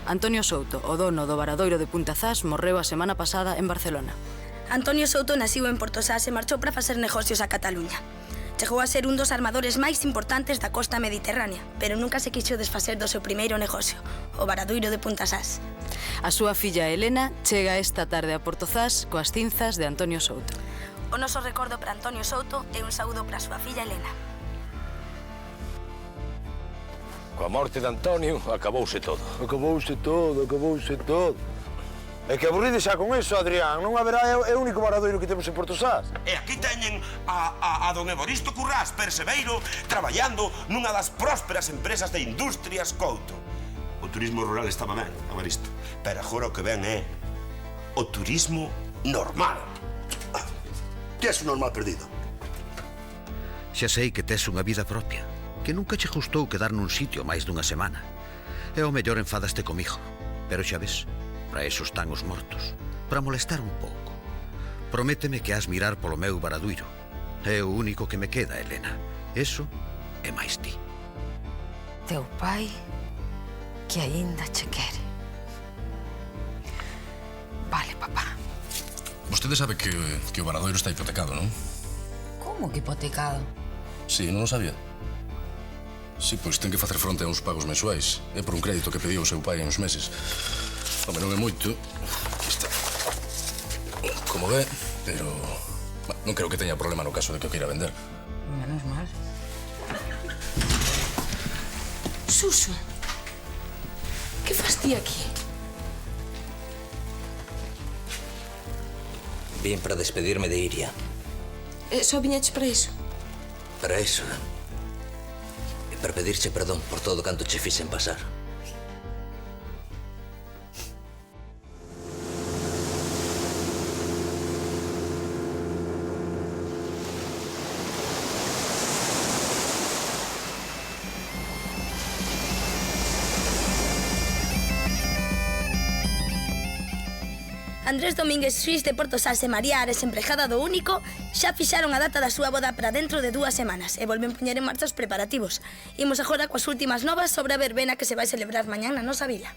Antonio Souto, o dono do Varadoiro de Puntazás, morreu a semana pasada en Barcelona. Antonio Souto naciu en Portosás e marchou para facer negocios a Cataluña. Chegou a ser un dos armadores máis importantes da costa mediterránea, pero nunca se quixo desfacer do seu primeiro negocio, o Varadoiro de Puntazás. A súa filla Elena chega esta tarde a Portozás coas cinzas de Antonio Souto. O noso recordo para Antonio Souto e un saúdo para a súa filla Elena. Coa morte de Antonio, acabouse todo. Acabouse todo. É que aburride xa con eso, Adrián. Non haberá é o único varadoiro que temos en Portosás. E aquí teñen a don Evaristo Currás Perseveiro traballando nunha das prósperas empresas de Industrias Couto. O turismo rural estaba ben, Evaristo, pero agora o que ven é o turismo normal. Que és un normal perdido? Xa sei que tes unha vida propia, que nunca che gustou quedar nun sitio máis dunha semana. E ao mellor enfadaste comigo, pero xa ves, para eso están os mortos, para molestar un pouco. Prométeme que has mirar polo meu varadoiro. É o único que me queda, Elena. Eso é máis ti. Teu pai que aínda che quere. Vale, papá. Vostede sabe que o varadoiro está hipotecado, non? Como que hipotecado? Sí, non o sabía. Sí, pois ten que facer fronte a uns pagos mensuais. É por un crédito que pediu o seu pai hai uns meses. Home, non é moito. Aquí está. Como ve, pero... non creo que teña problema no caso de que o queira vender. Menos mal. Suso, que fas ti aquí? Vim para despedirme de Iria. Só viñeches para iso? Para iso. E para pedirche perdón por todo canto che fixen pasar. Andrés Domínguez Suís de Portosás e María Ares, empregada do Único, xa fixaron a data da súa boda para dentro de 2 semanas e volven poñer en marcha os preparativos. Imos agora coas últimas novas sobre a verbena que se vai celebrar mañán na nosa vila.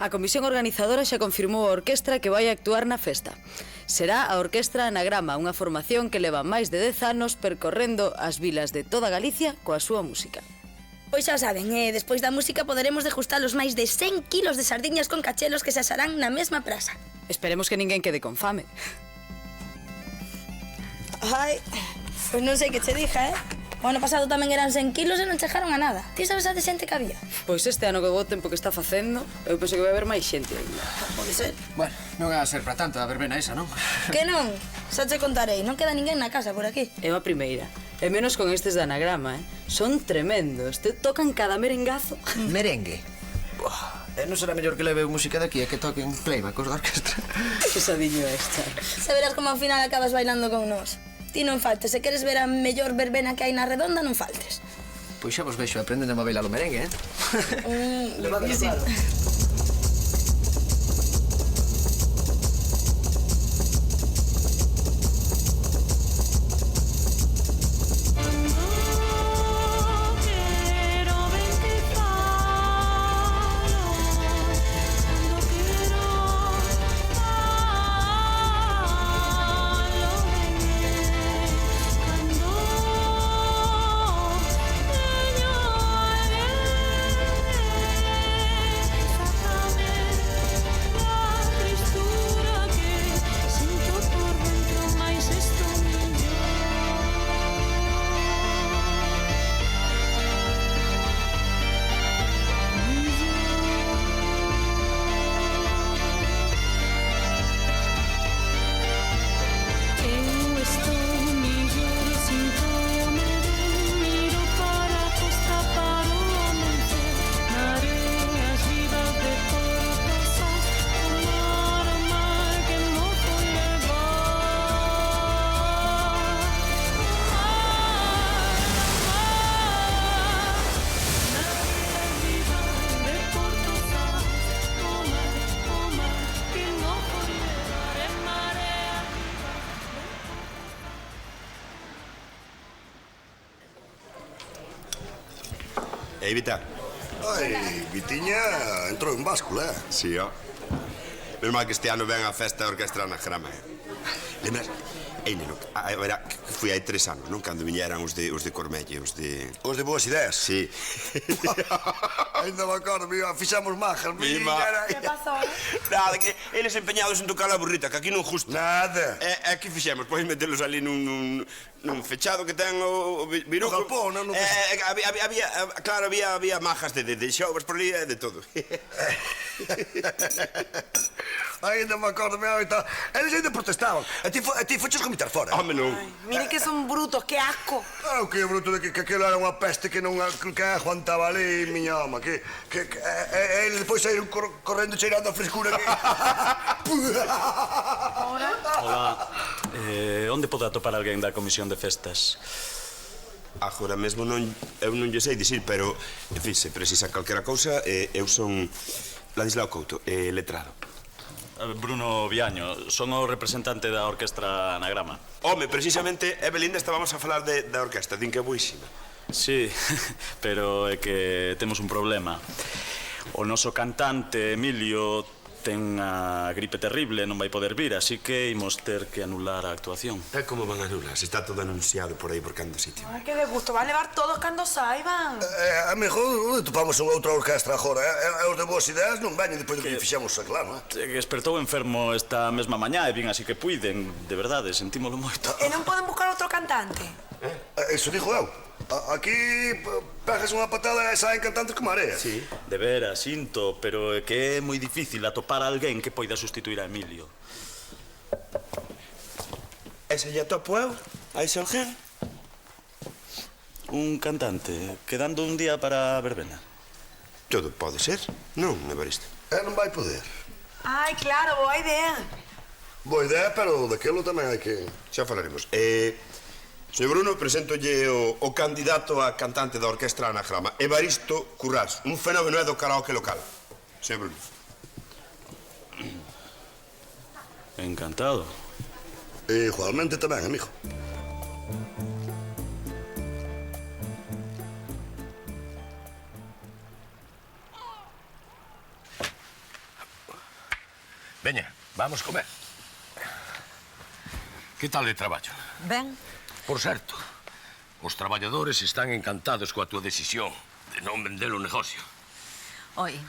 A comisión organizadora xa confirmou a orquestra que vai actuar na festa. Será a Orquestra Anagrama, unha formación que leva máis de 10 anos percorrendo as vilas de toda Galicia coa súa música. Pois xa saben, despois da música poderemos degustar os máis de 100 kilos de sardiñas con cachelos que se asarán na mesma praza. Esperemos que ninguén quede con fame. Ai, pois non sei que che dija, O ano pasado tamén eran 100 kilos e non chegaron a nada. Ti sabes a de xente que había? Pois este ano que o tempo que está facendo, eu penso que vai haber máis xente ainda. Pode ser. Bueno, non vai a ser para tanto a verbena esa, non? Que non? Xa che contarei, non queda ninguén na casa por aquí. É a primeira. E menos con estes de anagrama, Son tremendos. Te tocan cada merengazo. Merengue? Non será mellor que leve música daqui e que toquen playback os da orquestra. Pesadiño esta. Se verás como ao final acabas bailando con nós. Ti non faltes, se queres ver a mellor verbena que hai na redonda, non faltes. Pois xa vos vexo aprendendo a bailar o merengue, Levadlo sí. claro. Evita, Ai, Vitiña entrou en báscula, Sí, ó. Menos mal que este ano ven a festa da Orquestra Anagrama. Lembras? Ei, neno, verá, fui hai 3 anos, non? Cando viñeran os de Cormelle, os de... Os de boas ideas. Sí. Ainda me acordo, fixamos majas. Que pasou? Nada, que eles empeñados en tocar a burrita, que aquí non justo. Nada. É que fixemos, pois metelos ali nun fechado que ten o Viruco. O galpón, non? Claro, había majas de xovas por ali e de todo. Ainda me acordo, e tal. Eles ainda protestaban. A ti foches comitar fora. Home, non. Mire que son brutos, que asco. O que é bruto de que aquilo era unha peste que non aguantaba ali, miña alma. Que eles depois saíron correndo cheirando a frescura que... Hola, onde pode atopar alguén da Comisión de Festas? Agora mesmo eu non lle sei dicir, pero, en fin, se precisa calquera cousa, eu son Ladislao Couto, letrado. Bruno Viaño, son o representante da Orquestra Anagrama. Home, precisamente, Evelinda, estábamos a falar da orquesta, din que é buísima. Sí, pero é que temos un problema. O noso cantante, Emilio, ten a gripe terrible, non vai poder vir, así que imos ter que anular a actuación. E como van a anular? Se está todo anunciado por aí por cando sitio. Ai, que de gusto, van levar todos cando saiban. Amigo, onde topamos unha outra orquestra agora? Os de boas ideas non veñen depois do que fixamos a claro, Que espertou enfermo esta mesma mañá e vin así que puiden, de verdade, sentímolo moito. E non poden buscar outro cantante? Eso dixo eu. Aquí pegas unha patada e saen cantantes como area. Sí, de veras, sinto, pero é que é moi difícil atopar a alguén que poida sustituir a Emilio. E se lle atopo eu? A ese alguén? Un cantante, quedando un día para a verbena. Todo pode ser, non, Evaristo? Non vai poder. Ai, claro, boa idea. Boa idea, pero daquilo tamén hai que... Xa falaremos. Señor Bruno, presentolle o candidato a cantante da Orquestra Anagrama, Evaristo Currás, un fenómeno do karaoke local. Señor Bruno. Encantado. Igualmente tamén, amigo. Veña, vamos comer. Que tal de traballo? Ben. Por certo, os traballadores están encantados coa túa decisión de non vender o negocio. Oi,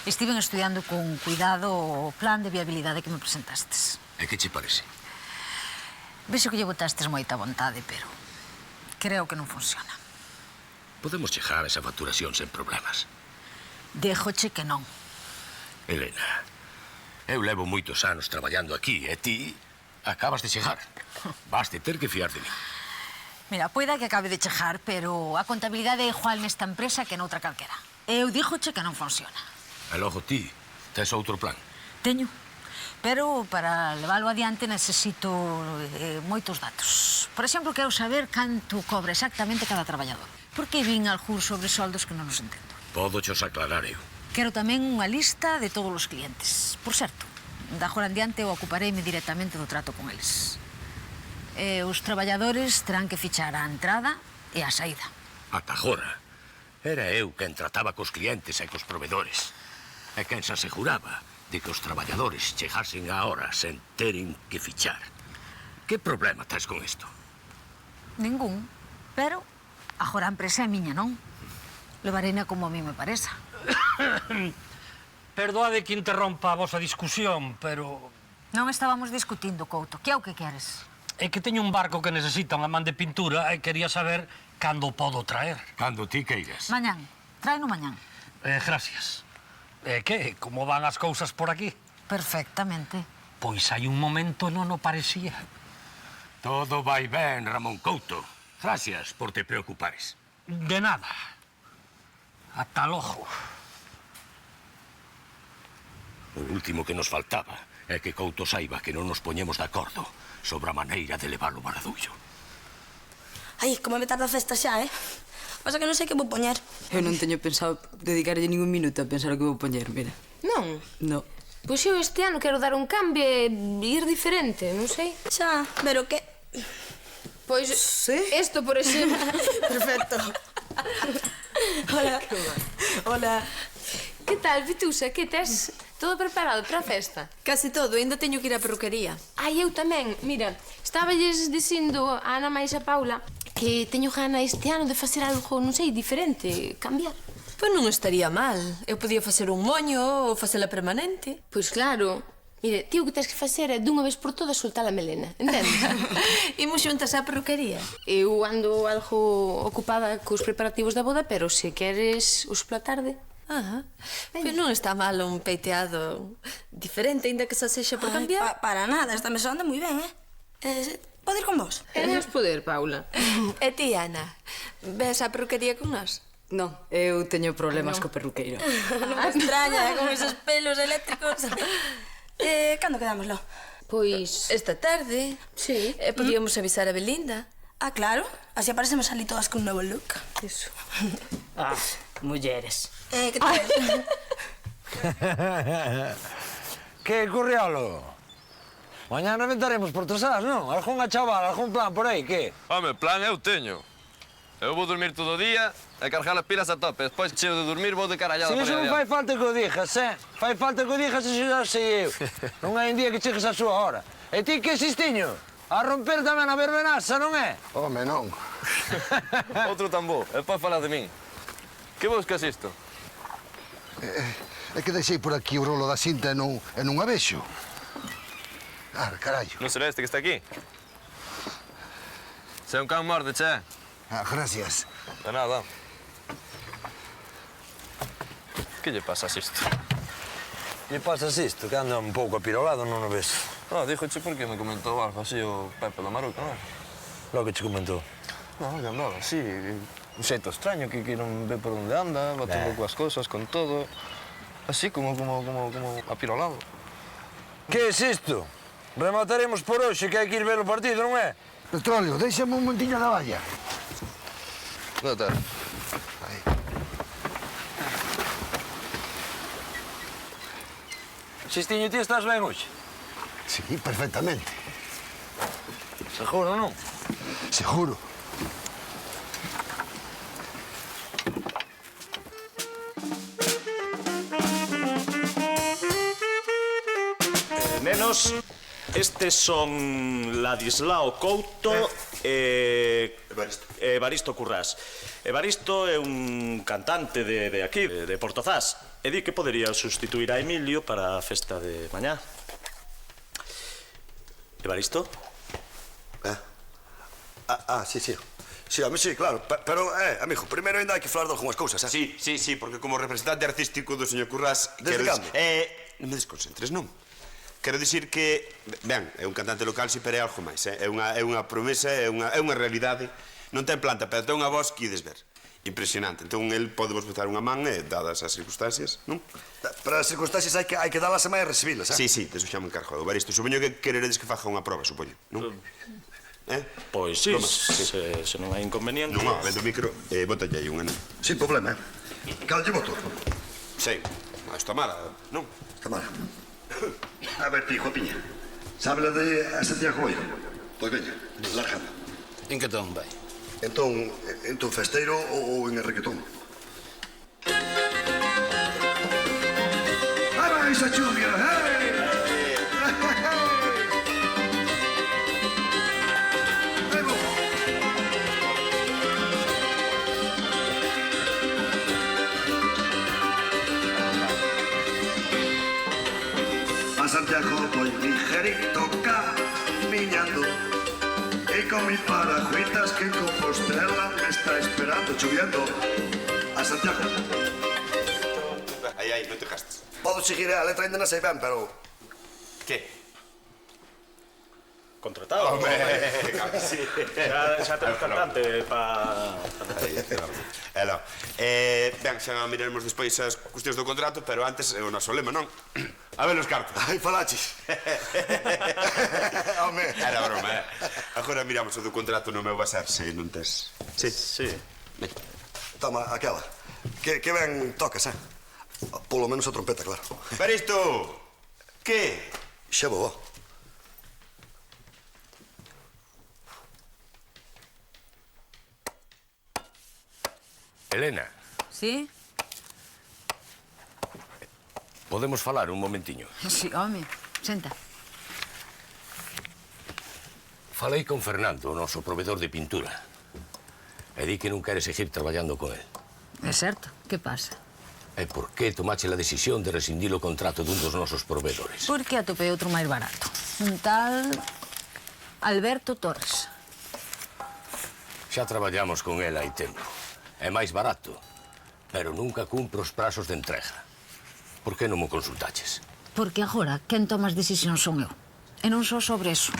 estiven estudiando con cuidado o plan de viabilidade que me presentastes. E que che parece? Vexo que lle botastes moita vontade, pero creo que non funciona. Podemos chegar a esa facturación sen problemas. Déjoche que non. Elena, eu levo moitos anos traballando aquí e ti acabas de chegar. Vas de ter que fiar de mí. Mira, poida que acabe de chegar, pero a contabilidade é igual nesta empresa que noutra calquera. Eu díjoche que non funciona. E logo ti, tes outro plan? Teño, pero para leválo adiante necesito moitos datos. Por exemplo, quero saber canto cobra exactamente cada traballador. Porque vin algúns sobresoldos que non os entendo. Podo xos aclarar eu. Quero tamén unha lista de todos os clientes. Por certo, da agora en diante eu ocupareime directamente do trato con eles. E os traballadores terán que fichar a entrada e a saída. Ata agora, era eu quen trataba cos clientes e cos provedores. E quen se aseguraba de que os traballadores chegasen á hora sen teren que fichar. Que problema tes con isto? Ningún, pero agora a empresa é miña, non? Levareina como a mí me pareza. Perdoade que interrompa a vosa discusión, pero... Non estábamos discutindo, Couto. Que é o que queres? É que teño un barco que necesita unha man de pintura e quería saber cando podo traer. Cando ti queiras. Mañán. Tráeno mañán. Gracias. Que? Como van as cousas por aquí? Perfectamente. Pois hai un momento non o parecía. Todo vai ben, Ramón Couto. Gracias por te preocupares. De nada. Ata logo. O último que nos faltaba é que Couto saiba que non nos poñemos de acordo sobre a maneira de levar o Baradullo. Ai, como me tarda a festa xa, Pasa que non sei que vou poñer. Eu non teño pensado dedicarlle ningún minuto a pensar o que vou poñer, mira. Non? No. Pois eu este ano quero dar un cambio e ir diferente, non sei. Xa, pero que... Pois, isto, por exemplo. Perfecto. Hola. Hola. Que tal, Vitusa? Que tes todo preparado para a festa? Casi todo, ainda teño que ir á perruquería. Ai, eu tamén. Mira, estáballes dicindo a Ana máis a Paula que teño gana este ano de facer algo, non sei, diferente, cambiar. Pois non estaría mal. Eu podía facer un moño ou facela permanente. Pois claro. Mire, ti o que tens que facer é dunha vez por todas soltar a melena, entendes? Imos xuntas á perruquería. Eu ando algo ocupada cos preparativos da boda, pero se queres us pola tarde... Pois non está mal un peiteado diferente, ainda que xa sexa por cambiar. Para nada, esta mesa anda moi ben, Pode ir con vos? Queres poder, Paula. E ti, Ana, ves á perruquería con nós? Non, eu teño problemas co perruqueiro. Non me extraña, con esos pelos eléctricos. Cando quedámoslo? Pois... Esta tarde. Sí. Podíamos avisar a Belinda. Ah, claro. Así aparecemos ali todas con un novo look. Eso. Mulleres. Que tal? Que, Currialo? Mañana aventaremos por Tosás, non? Algúnha chaval, algún plan por aí, que? Home, plan eu teño. Eu vou dormir todo o día e cargar as pilas a tope. Despois, cheo de dormir, vou de carallada Si, para iso non fai falta que o dixas, Fai falta que o dixas e xa sei eu. Non hai un día que chegues a súa hora. E ti que, Sistiño? A romper tamén a verbenaza, non é? Home, non. Outro tambor. E pode falar de min. Que buscas isto? É que deixei por aquí o rolo da cinta e non a vexo. Carallo. Non será este que está aquí? Se é un can morde, che. Gracias. De nada. Que lle pasas isto? Lle pasas isto, que anda un pouco apirolado, non o ves? Díjoche porque me comentou algo así o Pepe do Maruca, non é? Lo que che comentou. Non, que andaba así, un xeito extraño, que non ve por onde anda, bate un pouco as cousas con todo. Así, como apirolado. Que é isto? Remataremos por hoxe, que hai que ir ver o partido, non é? Petróleo, deixame un montiño da valla. Non está. Sistiño, ti estás ben hoxe? Sí, perfectamente. Seguro, non? Seguro. Nenos, estes son Ladislao Couto e Evaristo Currás. Evaristo é un cantante de aquí, de Portozás, e di que podería sustituir a Emilio para a festa de mañá. Evaristo? Sí. Sí, a mí sí, claro. Pero, amigo, primeiro ainda hai que falar de algunhas cousas, Sí, porque como representante artístico do señor Currás... Desde cando? Non me desconcentres, non? Quero dicir que, ben, é un cantante local, si, pero é algo máis, é unha promesa, é unha realidade. Non ten planta, pero ten unha voz que ides ver. Impresionante. Entón, el pode vos botar unha man, dadas as circunstancias, non? Para as circunstancias hai que dalas a máis e recibilas, Sí, deso xa me encargo. Evaristo, supoño que quereredes que faja unha proba, supoño, non? Pois sí, se non hai inconveniente. Non, vendo o micro, botalle aí un anel. Sin problema, Cal lle boto? Sei, está mala, non? Está mala. A ver, ti, Joapiña, sabe la de a Santiago Oiro? Pois veña, largada. En que ton vai? Entón, festeiro ou en reggaetón? Aí vai esa chuvia, Santiago voy ligerito caminando y con mis parajuitas que en Compostela me está esperando lloviendo a Santiago. Aí, non te gastes. Podo seguir a letra ainda non sei ben, pero... Que? Contratado. Home, claro que sí. Xa temos cantante pa... Ben, xa miraremos despois as cuestións do contrato, pero antes o noso lema, non? A ver os cartos. Ai, falaches. Home. Era broma, Agora miramos o do contrato no meu basar, se non tes... Sí. Toma, aquela. Que ben tocas, Polo menos a trompeta, claro. Evaristo! Que? Xa vou, Elena, Sí? Podemos falar un momentiño? Sí, home. Senta. Falei con Fernando, o noso provedor de pintura. E di que non quere seguir traballando con el. É certo. Que pasa? E por que tomache a decisión de rescindir o contrato dun dos nosos provedores? Porque atopei outro máis barato. Un tal... Alberto Torres. Xa traballamos con el hai tempo. É máis barato, pero nunca cumpre os prazos de entrega. Por que non mo consultaches? Porque agora quen toma as decisións son eu. E non só sobre eso.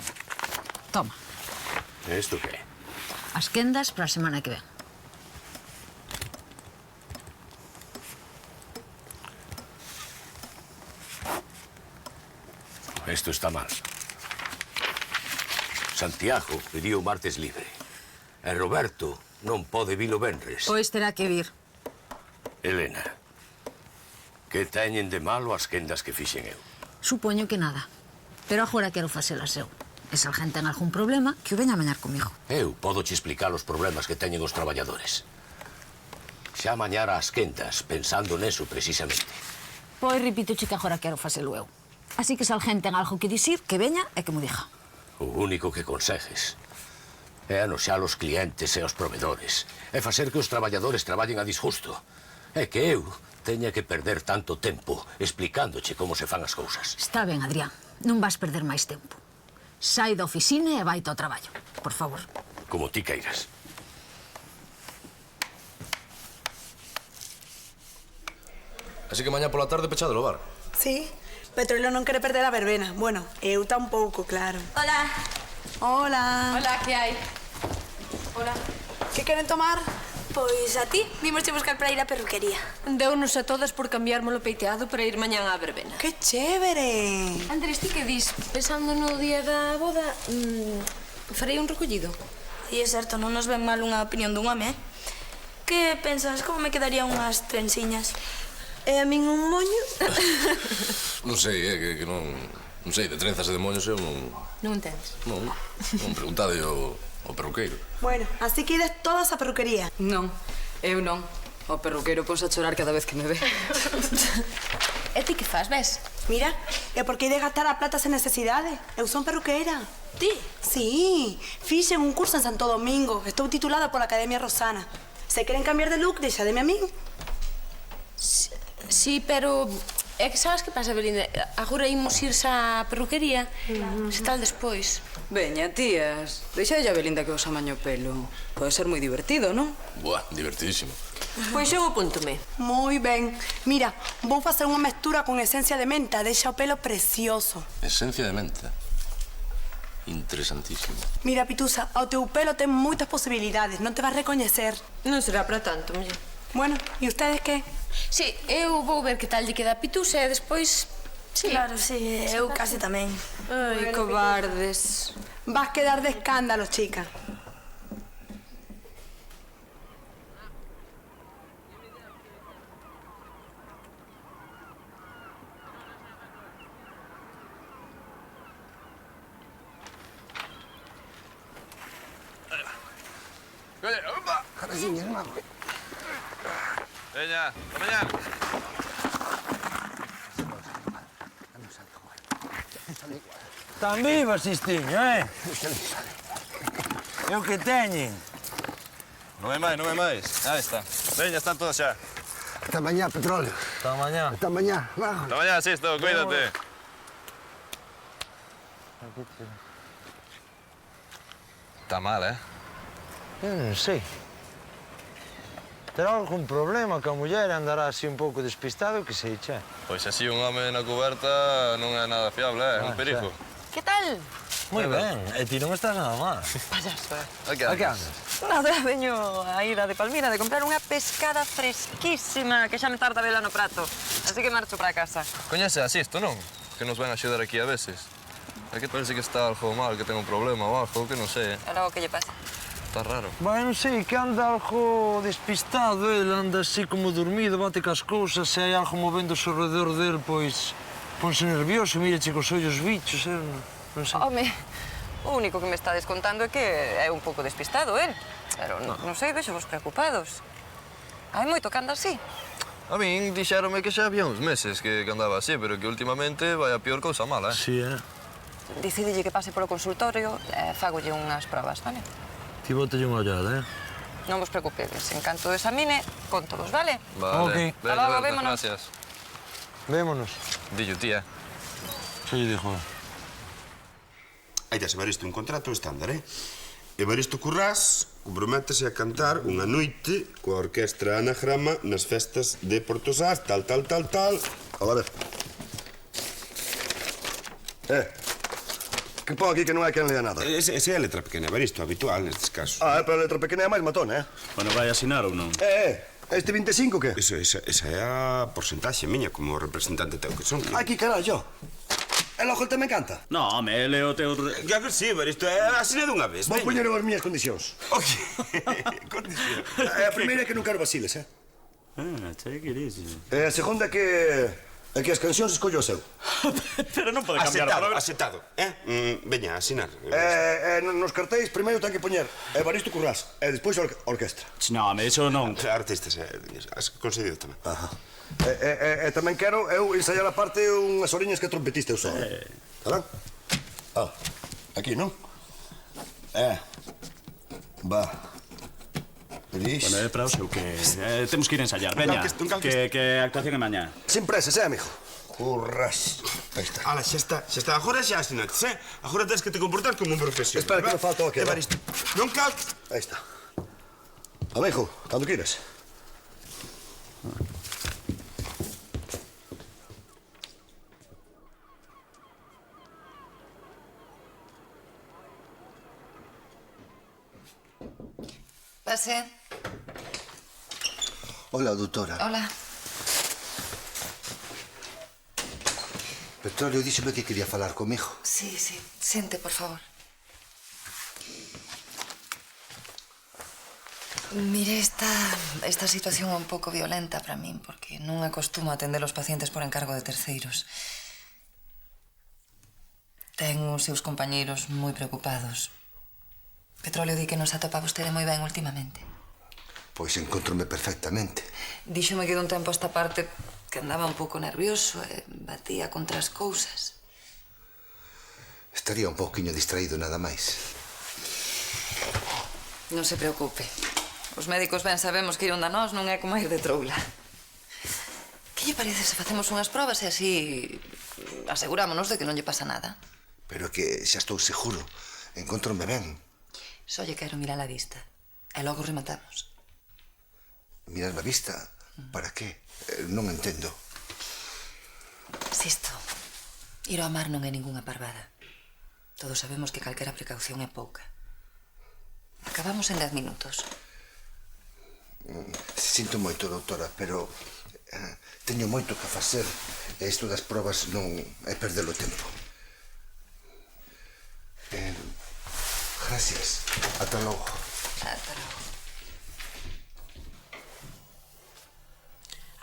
Toma. E isto que é? As quendas para a semana que ven. Isto está mal. Santiago pediu o martes libre. E Roberto non pode vir o venres. Pois terá que vir. Elena, que teñen de malo as quendas que fixen eu? Supoño que nada. Pero agora quero facelas eu. E se alguén ten algún problema, que o veña a mañar comigo. Eu podo che explicar os problemas que teñen os traballadores. Xa mañara as quendas, pensando neso precisamente. Pois repítoche que agora quero facelo eu. Así que se alguén ten algo que dicir, que veña e que mo diga. O único que consegues é anoxar os clientes e os provedores, é facer que os traballadores traballen a disgusto. É que eu teña que perder tanto tempo explicándoche como se fan as cousas. Está ben, Adrián. Non vas perder máis tempo. Sai da oficina e vai ao traballo. Por favor. Como ti queiras. Así que mañá pola tarde pechado o bar. Sí, Petróleo non quere perder a verbena. Bueno, eu tampouco, claro. Hola. Hola. Hola, que hai? Hola. Que queren tomar? Pois a ti, vimos te buscar para ir á perruquería. Deunos a todas por cambiármolo peiteado para ir mañán á verbena. Que chévere! Andrés, ti que dis? Pensando no día da boda, farei un recollido. E é certo, non nos ven mal unha opinión dun home, eh? Que pensas, como me quedarían unhas trensiñas? E a min un moño? Non sei, que non... Non sei, de trenzas e de moños eu non... Non entendes? Non preguntade ao perruqueiro. Bueno, así que ides todas á perruquería. Non, eu non. O perruqueiro ponse a chorar cada vez que me ve. E ti que faz, ves? Mira, é porque ides gastar a plata sen necesidade. Eu son perruqueira. Ti? Sí, fixen un curso en Santo Domingo. Estou titulada pola Academia Rosana. Se queren cambiar de look, deixademe a min. Sí, pero... É que sabes que pasa, Belinda? Agora imos irse á perruquería, se tal despois. Veña, tías, deixade a Belinda que os amaño o pelo. Pode ser moi divertido, non? Buah, divertidísimo. Pois eu apúntome. Moi ben. Mira, vou facer unha mestura con esencia de menta. Deixa o pelo precioso. Esencia de menta. Interesantísimo. Mira, Pitusa, o teu pelo ten moitas posibilidades. Non te vas recoñecer. Non será para tanto, muller. Bueno, e ustedes que? Sí, eu vou ver que tal lle queda a Pitusa e despois... Sí. Claro, sí, eu case tamén. Ai, cobardes. Vas quedar de escándalo, chica. Veña, ata mañá. Están vivas, Sistiño, eh? É o que teñen. Non é máis. Aí está. Veña, están todas xa. Ata mañá, Petróleo. Ata mañá. Ata mañá, vamos. Ata mañá, Sisto, cuídate. Está mal, eh? Eu non sei. Terá algún problema que a muller andará así un pouco despistado que sei, che. Pois así un home na cuberta non é nada fiable, é un perigo. Que tal? Moi ben, e ti non estás nada mal. Payaso. A que andas? Nada, veño a ir a de Palmira de comprar unha pescada fresquísima que xa me tarda vela no prato. Así que marcho para casa. Coñece a Sisto, non? Que nos ven a axudar aquí a veces. É que parece que está algo mal, que ten un problema ou algo, que non sei, E logo que lle pasa? Está raro. Bueno, sei que anda algo despistado, ele anda así como dormido, bate cas cousas, se hai algo movendo ao redor del, pois ponse nervioso, mírache cos ollos bichos, non sei. Home, o único que me está descontando é que é un pouco despistado, el. Pero non sei, vexo vos preocupados. Hai moito que anda así. A min dixéronme que xa había uns meses que andaba así, pero que últimamente vai a peor cousa mala, Sí, Decidille que pase polo consultorio e fagolle unhas probas, vale? Ti bótalle unha ollada, Non vos preocupedes, en canto examine, contovos, vale? Vale. Hasta logo, vémonos. Gracias. Vémonos. Dillo, tía. Xa lle dixo. Hai de Evaristo un contrato estándar, Evaristo Currás comprométese a cantar unha noite coa orquestra Anagrama nas festas de Portosás, tal. A ver. Que pon aquí que non hai quen lea nada. Esa é a letra pequena, Evaristo, habitual nestes casos. Pero a letra pequena é máis matona, Bueno, vai asinar ou non? Este 25 que? Esa é a porcentaxe miña como representante teu que son. Aquí, carallo. E logo el tamén canta? No, home, ele o teu... Ya que sí, Evaristo, asina dunha vez. Vou poñer as miñas condicións. Condicións. A primeira é que non quero vaciles, Take it easy. E a segunda é que as cancións escollo o seu. Pero non pode cambiar o programa. Aceptado, Veña, asinar. Nos cartéis, primeiro ten que poñer Evaristo Currás e despois a orquestra. No, home, iso non. Artistas, has conseguido tamén. E tamén quero eu ensaiar a parte unhas oriñas que trompetista eu só. Está ben? Aquí, non? Va. Pedís? Bueno, é para o seu que... temos que ir ensayar, veña. Que a actuación é mañá. Sin presas, amigo? Currás. Aí está. Ala, xa está. Agora xa asinates, Agora tens que te comportar como un profesional. Espera, que me falta o que, Evaristo. Non calques. Aí está. Amigo, cando quieres. Pase. Hola, doutora. Hola. Petróleo díxeme que quería falar comigo. Sí, sente, por favor. Mire, esta situación é un pouco violenta para min, porque non acostumo a atender os pacientes por encargo de terceiros. Ten os seus compañeiros moi preocupados. Petróleo di que nos atopa vostede moi ben últimamente. Pois encontrome perfectamente. Díxome que dun tempo a esta parte que andaba un pouco nervioso e batía contra as cousas. Estaría un pouquiño distraído nada máis. Non se preocupe. Os médicos ben sabemos que ir onda nós non é como ir de troula. Que lle parece se facemos unhas probas e así asegurámonos de que non lle pasa nada? Pero que xa estou seguro. Encontrome ben. Só lle quero mirar a vista. E logo rematamos. Mirar a vista? Para qué? Non entendo. Sisto, ir ao mar non é ningunha parvada. Todos sabemos que calquera precaución é pouca. Acabamos en 10 minutos. Sinto moito, doutora, pero teño moito que facer e isto das probas non é perder o tempo. Gracias. Ata logo. Ata logo.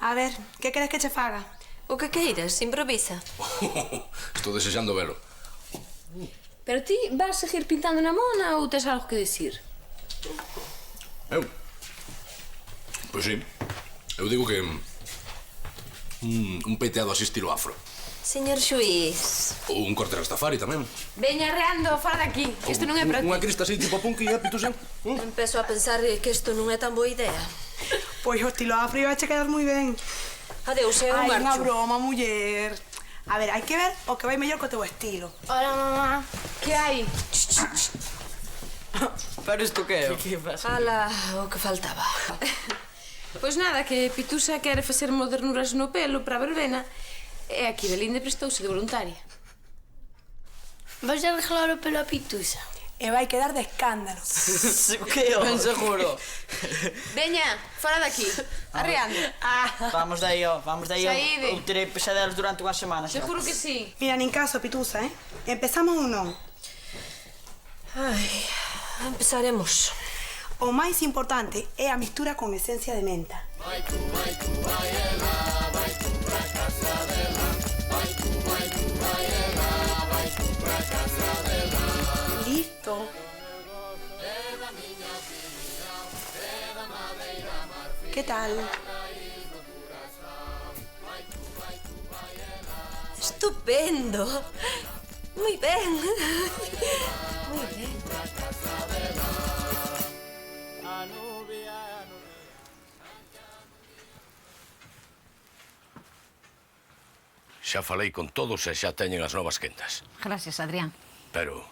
A ver, que queres que che faga? O que queiras, improvisa. Estou desexando velo. Pero ti vas seguir pintando na mona ou tes algo que decir? Eu? Pois sí. Eu digo que... un peiteado así estilo afro. Señor xuiz. Ou un corte rastafari tamén. Veña arreando, fora daqui. Isto non é para ti. Unha crista así tipo punk e pitusén. Empezo a pensar que isto non é tan boa idea. Pois o estilo afro iba a che quedar moi ben. Adeus, eu marcho. Ai, unha broma, muller. A ver, hai que ver o que vai mellor co teu estilo. Hola, mamá. Que hai? Pero isto que é? Que pasa? Ala, o que faltaba. Pois nada, que Pitusa quere facer modernuras no pelo para a verbena e aquí Belinde prestouse de voluntaria. Vas a arreglar o pelo a Pitusa? E vai quedar de escándalo. Que ben seguro. Veña, fora daqui. Arreando. Vamos de aí, ó. Vamos de aí. Saíde. Eu terei pesadelos durante unha semana. Seguro que sí. Mira, nin caso, Pitusa, Empezamos ou non? Ai, empezaremos. O máis importante é a mistura con esencia de menta. Vai tú, ela, vai tú pra casa dela. Vai tú, ela, vai tú pra casa dela. Listo. ¿qué tal? Estupendo. Muy ben. Muy ben. Xa falei con todos e xa teñen as novas quendas. Gracias, Adrián. Pero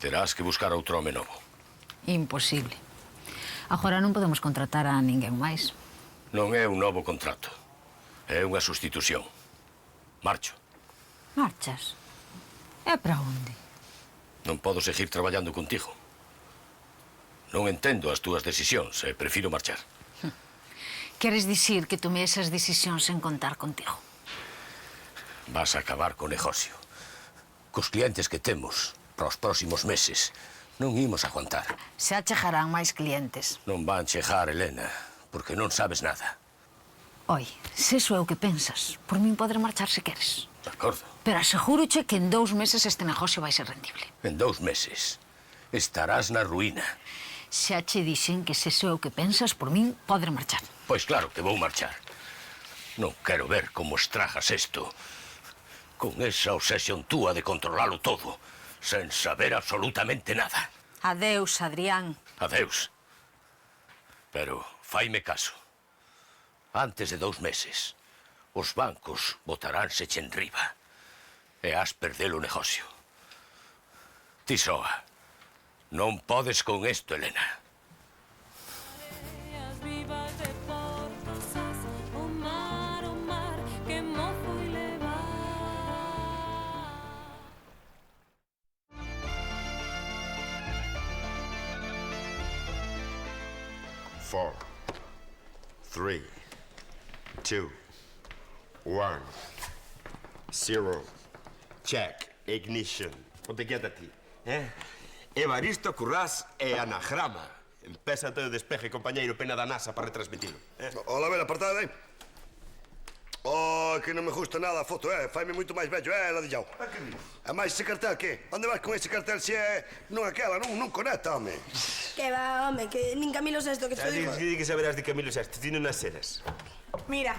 terás que buscar outro home novo. Imposible. Agora non podemos contratar a ninguén máis. Non é un novo contrato. É unha sustitución. Marcho. Marchas? É para onde? Non podo seguir traballando contigo. Non entendo as túas decisións e prefiro marchar. Queres dicir que tomei esas decisións sen contar contigo? Vas a acabar co negocio. Cos clientes que temos para os próximos meses non imos aguantar. Se achegarán máis clientes. Non van chegar, Elena, porque non sabes nada. Oi, se iso é o que pensas, por min poder marchar se queres. De acordo. Pero asegúroche que en 2 meses este negocio vai ser rendible. En 2 meses estarás na ruína. Xa che dixen que se iso é o que pensas, por min poder marchar. Pois claro que vou marchar. Non quero ver como estragas isto. Con esa obsesión túa de controlalo todo, sen saber absolutamente nada. Adeus, Adrián. Adeus. Pero faime caso. Antes de 2 meses, os bancos botaránseche enriba e has perder o negocio. Ti soa. Non podes con isto, Elena. Four, 3, 2, 1, 0. Check. Ignition. Ponte quieta ti. Evaristo Currás e Anagrama. Empeza todo o despeje, compañeiro, pena da NASA para retransmitilo. Ola, ver, apartada aí. Oh, que non me gusta nada a foto, faime moito máis bello, ladillao. E máis ese cartel, que? Onde vas con ese cartel se é non aquela, non conecta, home? Que va, home, que nin Camilo Sesto que te digo. Di que saberás de Camilo Sesto, ti non nas eras. Mira,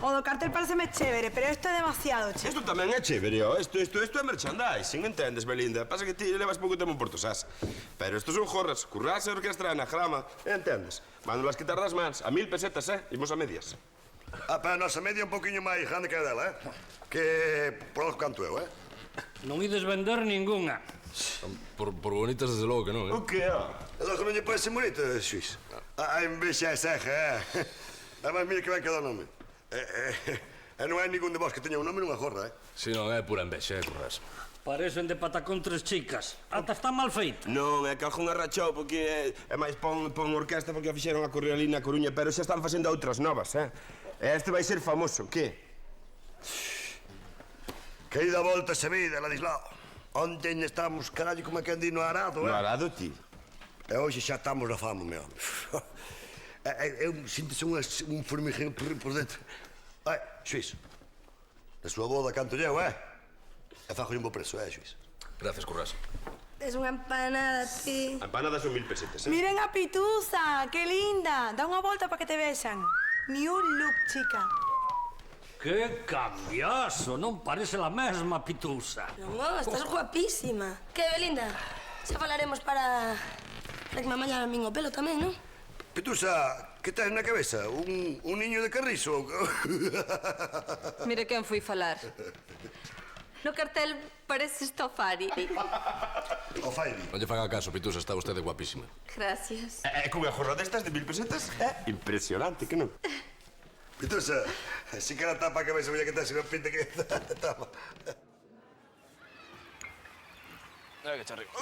o do cartel pareceme chévere, pero isto é demasiado chévere. Isto tamén é chévere, ó. Isto é merchandising, entendes, Belinda? Pasa que ti levas pouco tempo en Portosás. Pero estos son jorras, Currás e orquestra Anagrama, entendes? Mándolas quitar das mans, a 1000 pesetas, imos a medias. Pero a nosa media é un poquinho máis grande que a dela, Que por algo canto eu, Non ides vender ninguna. Por bonitas, desde logo que non, O que é? E logo non lle parece bonita, Xuís? A envexa é ceja, Además, mira que ben queda o nome. E non hai ningún de vos que teña un nome nunha jorra, Si non, é pura envexa, Currás. Parecen de patacón 3 chicas. Ata está mal feita. Non, é que algún arrachou porque é máis pon orquesta porque a fixeron a correr ali na Coruña, pero xa están facendo outras novas, E este vai ser famoso, que? Que ida volta se vida, Ladislao. Onte estamos, carallo, como quen di no arado, No arado, ti? E hoxe xa estamos na fama, meu. Eu sinto-se un formigueo por dentro. Ai, Xuís, na súa boda canto llevo, E fajo un bo preso, Xuís? Gracias, Currás. Es unha empanada, ti. A empanada son 1000 pesetas, Miren a Pitusa, que linda. Da unha volta para que te vexan. Ni un look, chica. Que cambiazo, non parece la mesma Pitusa. No, estás guapísima. Que, Belinda? Xa falaremos para que me amañan a min o pelo tamén, non? Pitusa, que tens na cabeza? Un niño de carrizo? Mire quen fui falar. No cartel parece Stofari. O Fairi. Non lle faga caso, Pitusa, está vostede guapísima. Gracias. Cunha jorra destas de 1000 pesetas? Impresionante, que non? Pitusa, si que la tapa a cabeza, voy a que te una pinta que tapa. Que charrigo.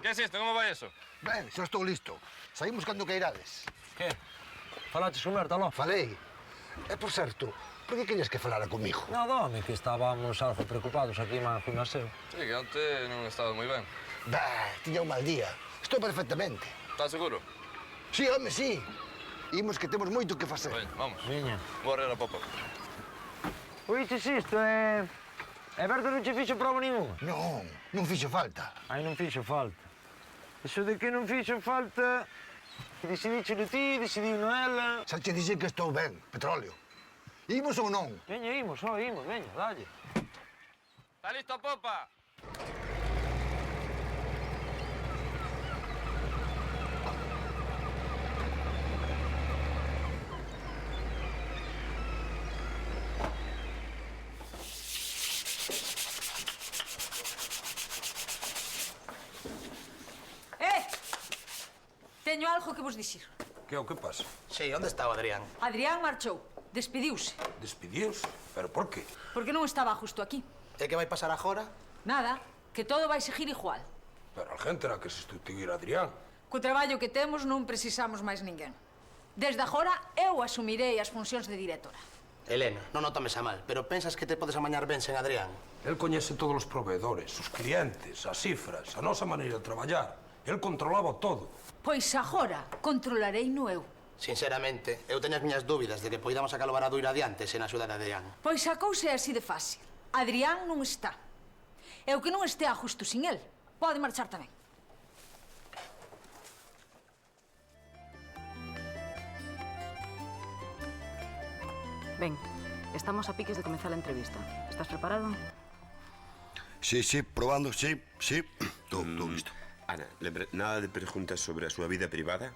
Que é isto? Como vai eso? Ben, xa estou listo. Saímos cando queirades. Que? Falaches con Berta, non? Falei. E, por certo, por que querías que falara comigo? Nada, home, que estábamos algo preocupados aquí en gimnasio. Sí, que onte non estaba moi ben. Bah, tiña un mal día. Estou perfectamente. Estás seguro? Sí, home, sí. Imos que temos moito que facer. Ben, vamos. Viña. Vou arrer a popa. Oíches isto, É Berta non che fixo proba ninguna? Non fixo falta. Ai, non fixo falta. Iso de que non fixo falta... Decidíchelo ti, decidiu ela. Xa che dixen que estou ben, petróleo. Imos ou non? Veña, imos, veña, dalle. Está listo, popa? Teño algo que vos dicir. Que o que pasa? Sí, onde está o Adrián? Adrián marchou, despediuse. Despediuse? Pero por qué? Porque non estaba justo aquí. E que vai pasar agora? Nada, que todo vai seguir igual. Pero a gente terá que sustituir a Adrián. Co traballo que temos non precisamos máis ninguén. Desde agora eu asumirei as funcións de directora. Elena, non o tomes a mal, pero pensas que te podes amañar ben sen Adrián? El coñece todos os proveedores, os clientes, as cifras, a nosa maneira de traballar. El controlaba todo. Pois agora controlarei no eu. Sinceramente, eu teño as miñas dúbidas de que poidamos sacar o varadoiro adiante sen axudar a Adrián. Pois a cousa é así de fácil. Adrián non está. E o que non estea justo sin el, pode marchar tamén. Ben, estamos a piques de comezar a entrevista. Estás preparado? Sí, probando, sí. Todo listo. Ana, lembra, nada de preguntas sobre a súa vida privada,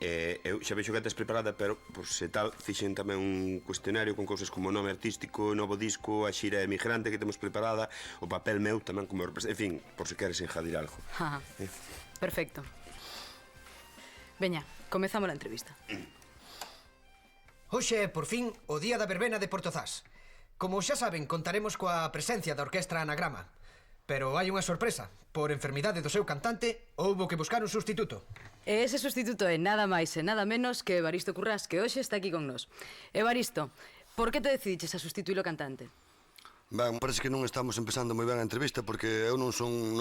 eu xa vexo que estás preparada, pero, por se tal, fixen tamén un cuestionario con cousas como o nome artístico, o novo disco, a xira emigrante que temos preparada, o papel meu tamén como representante, en fin, por se queres enjadir algo. Perfecto. Veña, comezamos a entrevista. Hoxe é, por fin, o día da verbena de Portozás. Como xa saben, contaremos coa presencia da Orquestra Anagrama. Pero hai unha sorpresa. Por enfermidade do seu cantante, houbo que buscar un sustituto. E ese sustituto é nada máis e nada menos que Evaristo Currás, que hoxe está aquí con nós. Evaristo, por que te decidiches a sustituir o cantante? Ben, parece que non estamos empezando moi ben a entrevista porque eu non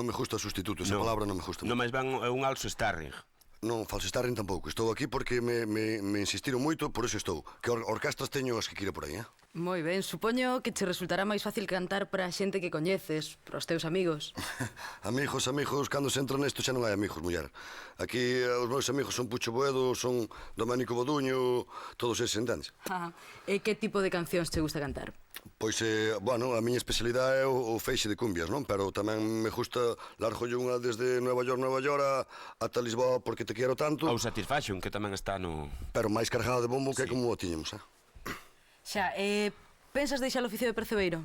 me gusta o sustituto, esa palabra non me gusta. Non máis ben é un also starring. Non, falso starring tampouco. Estou aquí porque me insistiron moito, por eso estou. Que orquestras teño as que quiro por aí, Moi ben, supoño que che resultará máis fácil cantar para a xente que coñeces, para os teus amigos. Amigos, cando se entra nesto xa non hai amigos, muller. Aquí os meus amigos son Pucho Boedo, son Domenico Boduño, todos eses, entendes? E que tipo de cancións te gusta cantar? Pois, bueno, a miña especialidade é o feixe de cumbias, non? Pero tamén me gusta largolle unha desde Nueva York ata Lisboa porque te quero tanto. Ou Satisfaction, que tamén está no... Pero máis cargada de bombo que como o tiñamos, Xa, pensas deixar o oficio de percebeiro?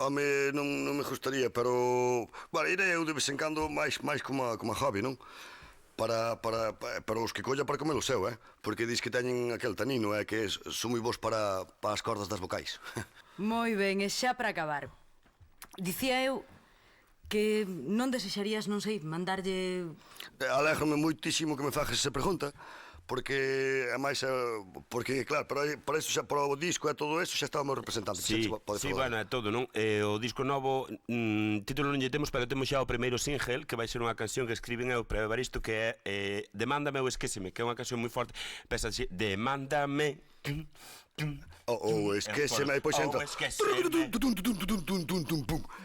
Home, non me gustaría, pero... Bueno, irei eu de vez en cando máis como a hobby, non? Para os que colla para comer o seu, Porque dis que teñen aquel tanino, que son moi bons para as cordas das vocais. Moi ben, e xa para acabar. Dicía eu que non desexarías, non sei, mandarlle... Alégrome moitísimo que me fajes esa pregunta, porque, ademais, porque, claro, para isto xa, para o disco e todo eso, xa estaba o meu representante. Sí, bueno, é todo, non? O disco novo, título non lle temos, pero temos xa o primeiro single, que vai ser unha canción que escriben eu para Evaristo, que é Demándame ou Esquéseme, que é unha canción moi forte, pensa así, Demándame... Ou esquéseme, e depois entra...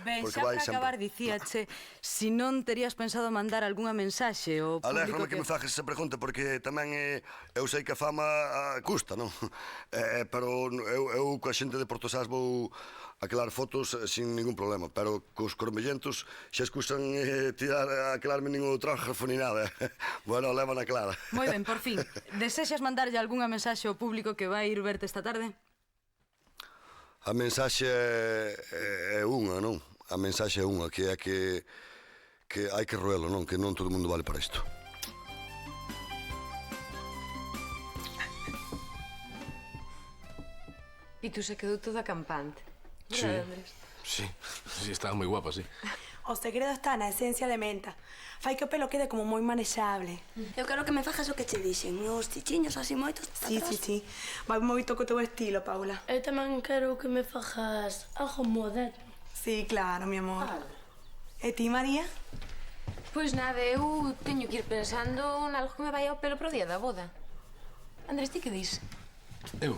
Ben, xa para acabar, dicíache, si non terías pensado mandar algunha mensaxe ao público Alégrame que me fajes esa pregunta, porque tamén eu sei que a fama custa, non? Pero eu coa xente de Portosás vou aquelar fotos sin ningún problema, pero cos cormellentos xa escusan tirar a aquelarme nin outrógrafo ni nada. Bueno, levan a clara. Moi ben, por fin. Desexas mandarlle algunha mensaxe ao público que vai ir verte esta tarde? A mensaxe é unha, non? A mensaxe é unha, que é que hai que roelo, non? Que non todo o mundo vale para isto. E tú se quedou toda campante. Sí, sí, estaba moi guapa, sí. O segredo está na esencia de menta. Fai que o pelo quede como moi manexable. Eu quero que me fajas o que che dixen, uns chichiños así moitos Sí. Vai moito co teu estilo, Paula. Eu tamén quero que me fajas algo moderno. Sí, claro, mi amor. E ti, María? Pois nada, eu teño que ir pensando nalgo que me vai ao pelo pro día da boda. Andrés, ti que dis? Eu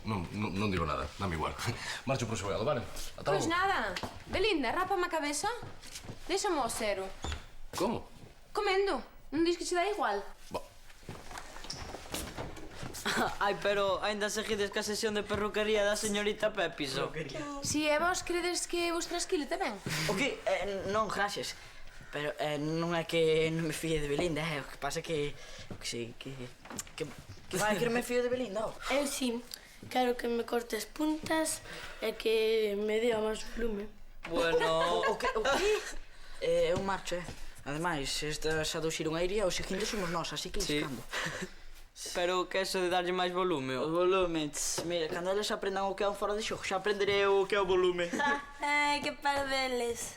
non digo nada, dame igual. Marcho pro xogado, vale? Ata Pois nada. Belinda, rápame a cabeza. Déxame ao cero. Como? Comendo. Non dis que che dá igual? Ai, pero ainda seguides ca sesión de perruquería da señorita Pepiso. Si, e vos credes que vos trasquile tamén? O que? Non, gracias. Pero non é que non me fíe de Belinda, o que pasa é que sí, que vai que non me fío de Belinda. Eu sí, quero que me cortes puntas e que me dea máis volume. Bueno, o que? Eu marcho, Ademais, esta xa do xironeiría, o seguinte somos nós, así que iscando. Pero que eso de darlle máis volume? O volume, mira, cando eles aprendan o que é un fora de xogo, xa aprenderé o que é o volume. Ai, que par deles.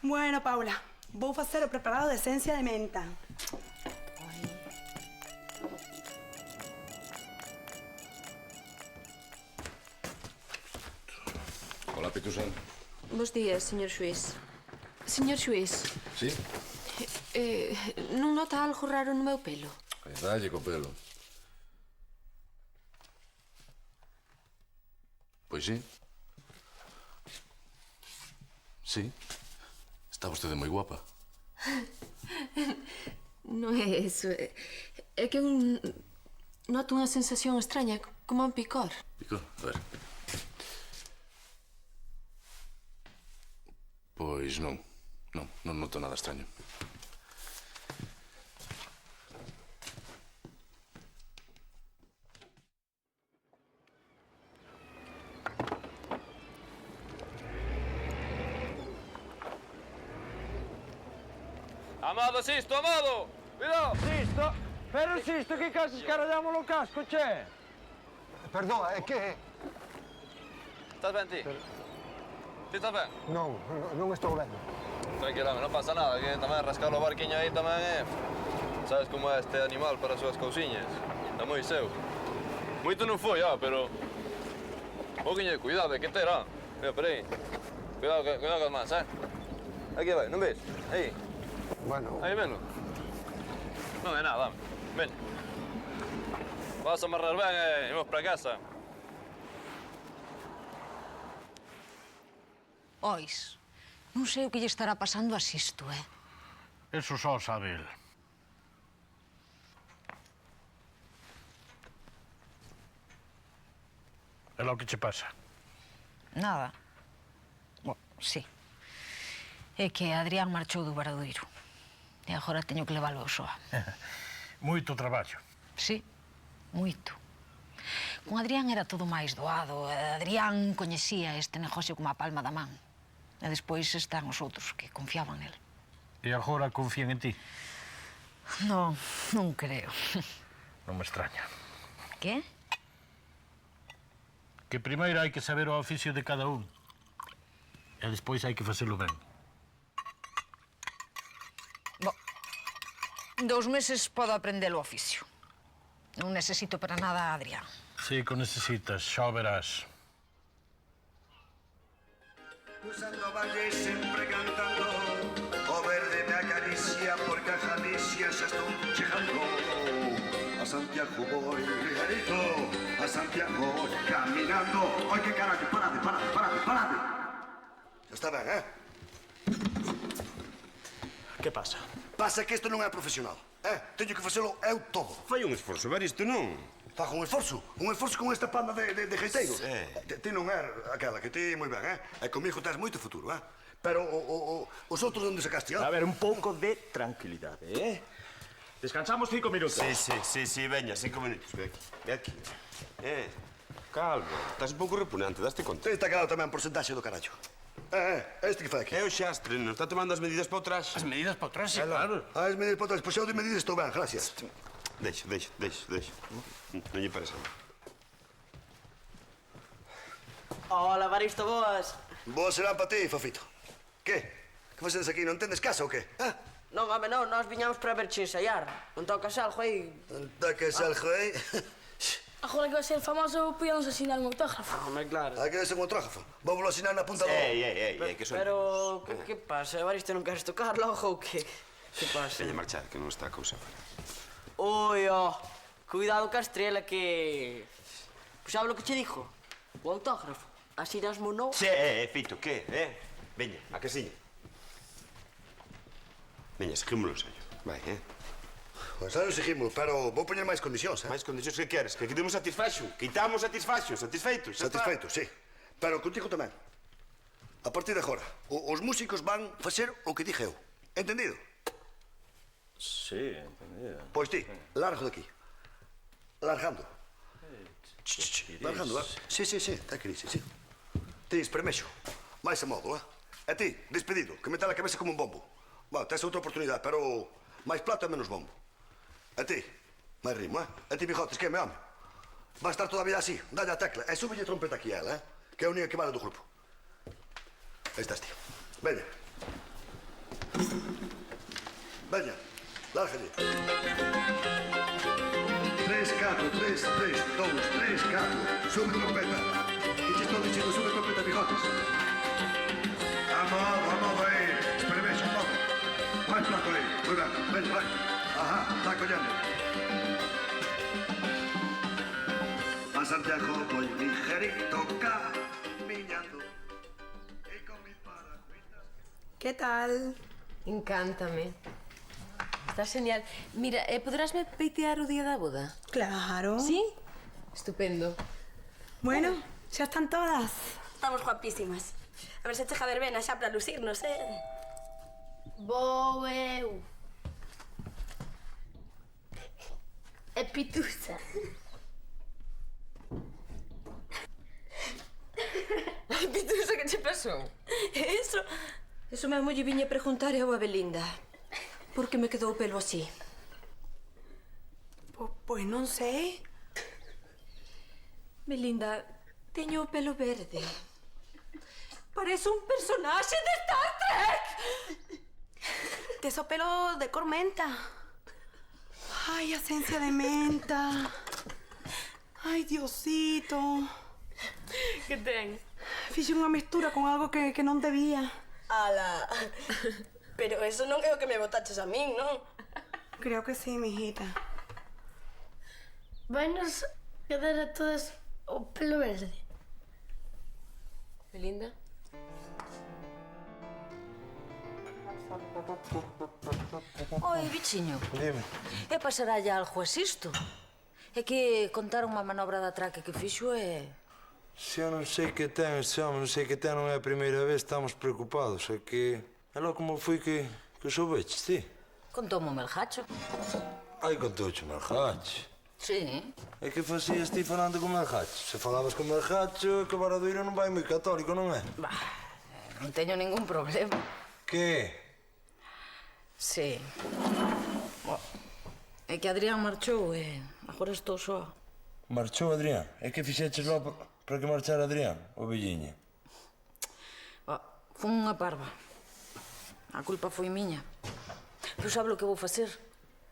Bueno, Paula, vou facer o preparado de esencia de menta. Hola, Petusan. Bos días, señor xuiz. Señor xuiz. Sí? Non nota algo raro no meu pelo? Dalle co pelo. Pois sí. Sí. Está vostede moi guapa. Non é eso. É que eu noto unha sensación extraña, como un picor. Picor? A ver. Pois non. Non noto nada extraño. Amado, Sisto, Amado! Cuidado! Sisto? Pero Sisto, que casas carallamos o casco, che? Perdón, é que... Estás ben ti? Ti estás ben? Non estou ben. Tranquilame, non pasa nada, que tamén rascar o barquiño aí tamén é... Sabes como é este animal para as súas cousiñas? Está moi seu. Moito non foi, pero... Un poquinho de cuidado, que terá. Mira, peraí. Cuidado con as mans, Aquí vai, non ves? Aí. Bueno... Aí, velo. Non é nada, dame. Ven. Vas a amarrar ben e imos para casa. Ois, non sei o que lle estará pasando a Sisto, Eso só sabe el. É lo que che pasa? Nada. Bom, sí. É que Adrián marchou do Varadoiro. E agora teño que leválo ao SOA. Moito traballo. Sí, moito. Con Adrián era todo máis doado. Adrián coñecía este negocio como a palma da man. E despois están os outros que confiaban nel. E agora confían en ti? Non creo. Non me extraña. Que? Que primeiro hai que saber o oficio de cada un. E despois hai que facelo ben. Bom, 2 meses podo aprender o oficio. Non necesito para nada a Adrián. Sí que o necesitas, xa o verás. Cruzando valles sempre cantando, o verde me acaricia porque a Galicia xa estou chegando. A Santiago voy ligerito, a Santiago caminando. Oi, que carallo, parade. Xa está ben, Que pasa? Pasa que isto non é profesional, Teño que facelo eu todo. Fai un esforzo, ver isto non? Fago un esforzo con esta panda de geiteiros. Ti non é aquela, que ti moi ben, E comigo tes moito futuro, Pero os outros onde sacaste, A ver, un pouco de tranquilidade, Descansamos 5 minutos. Sí, veña, 5 minutos. Ve aquí. Calma, estás un pouco repugnante, daste conta? Está claro tamén porcentaxe do carallo. Este que fai aquí? É o xastre, non está tomando as medidas para o traxe. As medidas para o traxe, claro. As medidas para o traxe, pois eu de medidas estou ben, gracias. Deixa. Non lle parece nada. Hola, Baristo, boas. Boas serán para ti, Fafito. Que? Que facedes aquí? Non tendes casa ou que? Non, home, non, nós viñamos para ver che ensaiar. Non tocas algo aí? Non tocas algo aí? Agora que vai ser famoso, podíamos asinar un autógrafo. Home, claro. Hai que ser un autógrafo. Vou asinar na punta do... Que son... Pero, que pasa? Baristo, non queres tocar logo ou que? Que pasa? Veña marchar, que non está a cousa fora. Oi, cuidado ca estrela que... Pois sabe lo que che dixo? O autógrafo. Así nas mono... Fito, que, Veña, a que siña. Veña, seguimos o ensayo. Vai, Pois xa non seguimos, pero vou poñer máis condicións, eh? Máis condicións que queres? Que quedemos satisfeixo? Quitamos satisfeixo, satisfeitos, xa está. Satisfeito, sí. Pero contigo tamén. A partir de agora, os músicos van facer o que dije eu. Entendido? Sí, entendido. Pois ti, largo de aquí. Largando. Largando, sí, está crise, sí. Ti, espremexo. Mais a modo, eh? E ti, despedido, que me tá a cabeza como un bombo. Bueno, tes outra oportunidade, pero máis plato e menos bombo. E ti, máis ritmo, eh? E ti, bigotes, que me amo? Va a estar toda a vida así, dalle a tecla. E súbelle trompeta aquí a ela, eh? Que é a única que vale do grupo. Aí estás, tío. Veña. Veña, lárgalle. 3, 4, 3, 3, 2, 3, 4. Sube trompeta. Que che estou dicindo, sube trompeta, bigotes. A modo aí. Espremexo un pouco. Máis plato aí. Moi ben, ven, vai. Ajá, está collendo. A Santiago voy ligerito caminando. ¿Qué tal? Encántame. Está genial. Mira, ¿podrásme peitear o día da boda? Claro. ¿Sí? Estupendo. Bueno, xa están todas. Estamos guapísimas. A ver se chega verbena xa para lucirnos, eh? Vou eu. E Pitusa. Ai, Pitusa, que che pasou? Eso mesmo lle viña preguntar eu a Belinda. Por que me quedou o pelo así? Pois non sei. Belinda, teño o pelo verde. Parece un personaxe de Star Trek! Tes o pelo de cor menta. Ai, esencia de menta. Ai, Diosito. Que ten? Fixe unha mistura con algo que non debía. Ala. Pero eso non é o que me botaches a min, non? Creo que sí, mijita. Vainos quedar a todas o pelo verde. Belinda? Oi, bichiño. Dime. E pasaralle algo asisto? É que contaron unha manobra de atraque que fixo e... Se eu non sei que ten este home, non sei que ten, non é a primeira vez, estamos preocupados. É que... É logo como foi que soubeches, ti? Contoume o Melgacho. Ai, contouche o Melgacho. Sí. E que facías ti falando con o Melgacho? Se falabas con o Melgacho, que o Varadoiro non vai moi católico, non é? Bah, non teño ningún problema. Que? Sí. É que Adrián marchou e agora estou só. Marchou Adrián? E que fixeches logo para que marchara Adrián, o velliño? Foi unha parva. A culpa foi miña. Pero sabe o que vou facer?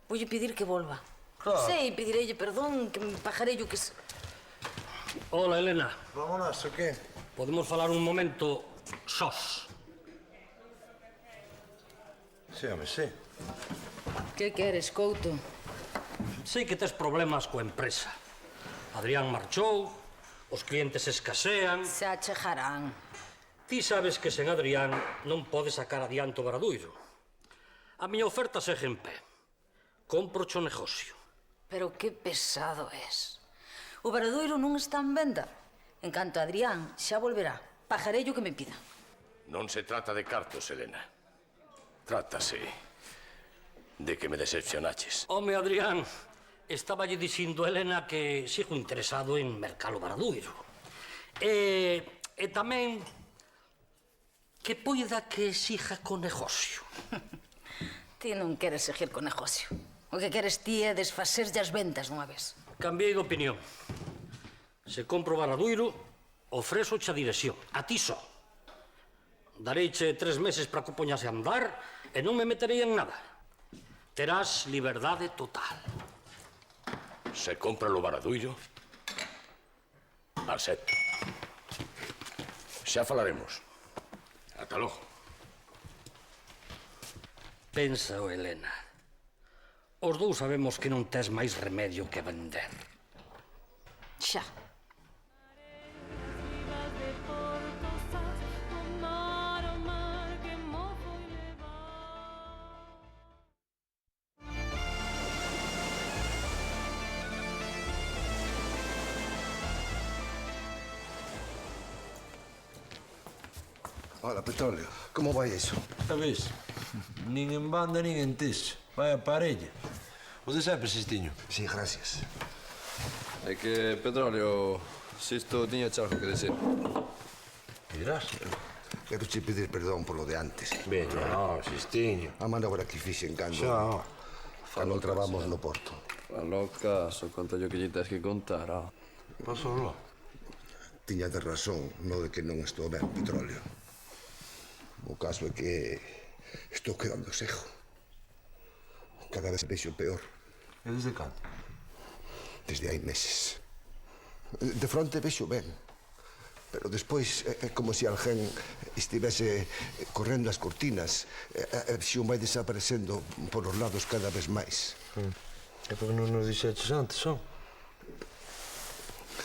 Voulle pedir que volva. Claro. Sei, pedireille perdón, que me pajarei o que... Hola, Elena. Vámonos, o qué? Podemos falar un momento sós. Sí, home, sí. Que queres, Couto? Sei que tes problemas coa empresa. Adrián marchou, os clientes escasean... Se achegarán. Ti sabes que sen Adrián non pode sacar adiante o Varadoiro. A miña oferta segue en pé. Comprocho o negocio. Pero que pesado es. O Varadoiro non está en venda. En canto a Adrián xa volverá. Pajarei o que me pida. Non se trata de cartos, Elena. Trátase de que me decepcionaches. Home, Adrián, estáballe dicindo a Elena que sigo interesado en mercar o Varadoiro. E tamén que poida que siga co negocio. Ti non queres seguir co negocio. O que queres ti é desfacerlle as ventas dunha vez. Cambiei de opinión. Se compro o Varadoiro, ofrezoche a dirección, a ti só. Dareiche 3 meses para que o poñase a andar e non me meterei en nada. Terás liberdade total. Se compra o Varadoiro, acepto. Xa falaremos. Ata logo. Pensa, Elena. Os dous sabemos que non tes máis remedio que vender. Xa. Hola, Petróleo. Como vai iso? A ves, nin en banda nin en tes. Vai a parella. O de sempre, Sistiño. Sí, gracias. É que, Petróleo, Sisto tiña algo que decir. Dirás? Quero che pedir perdón polo de antes. Veña, no, Sistiño. A manobra que fixen cando... Xa. Cando trabamos no porto. Falo caso, conta yo que lle tes que contar, ah. Pasoulo. Tiña de razón, no de que non estou ben, Petróleo. O caso é que estou quedando seco. Cada vez vexo peor. E desde cando? Desde hai meses. De fronte vexo ben. Pero despois é como se alguén estivese correndo as cortinas e xo vai desaparecendo por os lados cada vez máis. E por que non nos dixeches antes, son?